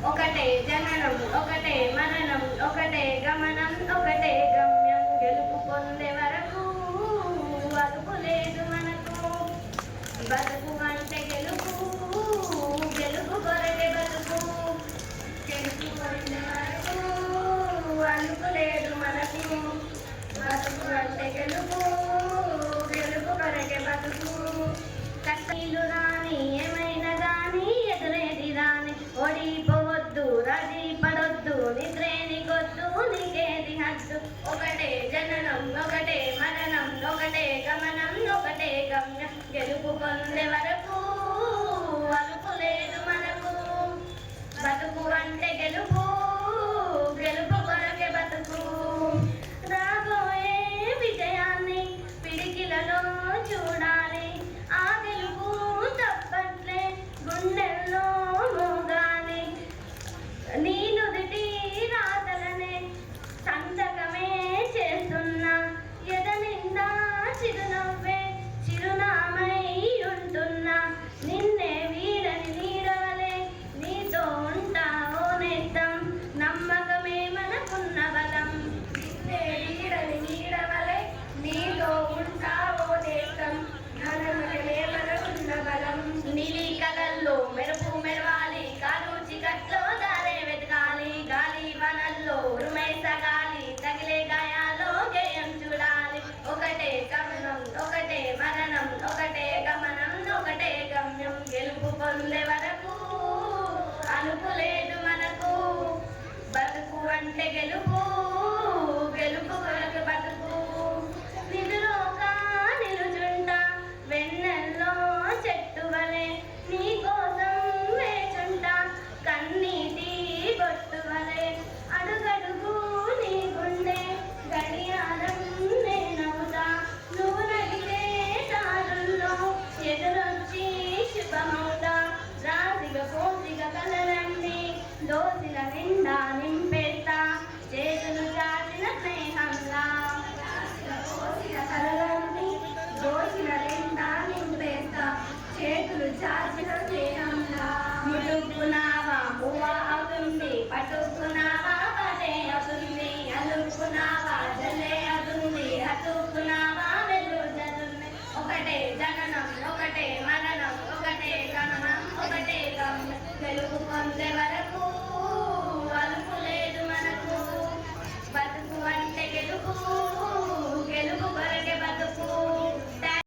ఒకటే జననం ఒకటే మరణం ఒకటే గమనం ఒకటే గమ్యం గెలుపు పొందే వరకు అదుపు లేదు మనకు బతుకు అంటే గెలుపు గెలుపు కొరకే బతుకు గెలుపు పొందే వరకు అదుపు లేదు మనకు బతుకు అంటే గెలుపు గెలుపు కొరకే బతుకు కష్టాలు రాని ఏమైనా గాని ఎదురేది రాని ఓడిపోవద్దు రాజీ పడొద్దు నిద్రేని కొద్దు నీకేది హద్దు ఒకటే జననం ఒకటే మరణం ఒకటే గమనం ఒకటే గమ్యం గెలుపు పొందే వరకు అలుపు లేదు మనకు బతుకు అంటే గెలుపు గెలుపు కొరకే బతుకు రాబోయే విజయాన్ని పిడికిలలో చూడాలి ఆ గెలుపు తప్పట్లే గుండెల్లో మోగాలి నీ నుదిటి రాతలనే సంతకమే చేస్తున్నా ఎద నిండా చిరునవ్వే చిరునామై ఉంటున్నా నిన్నే వీడని నీడవలే నీతో ఉంటావో నేత్తం నమ్మకమే మనకున్న బలం నిన్నే వీడని నీడవలే నీతో ఉంటావో నేత్తం ఘనమనే మనకున్న బలం నీలి కలల్లో మెరుపు మెరవాలి కాలు చికట్లో దారే వెతకాలి గాలి వనల్లో ఉరుమైసగాలి తగిలే గాయాల్లో గేయం చూడాలి ఒకటే గమనం ఒకటే మరణం ఒకటే గమనం ఒకటే గమ్యం గెలుపు పొందే వరకు అలుపు లేదు మనకు బతుకు అంటే గెలుపు గెలుపు కొరకు బతుకు నిదురోగా నిలుచుంటా వెన్నెల్లో చెట్టు వలె నీ కోసం వేచుంటా కన్నీటి బొట్టు వలె అడుగడుగు నీ గుండె గడియారం నేనవుతా నువ్వు నడిచే దారుల్లో ఎదురొచ్చి శుభమవుతా రాసిగా పోసిగా కలలన్నీ దోసిల నిండా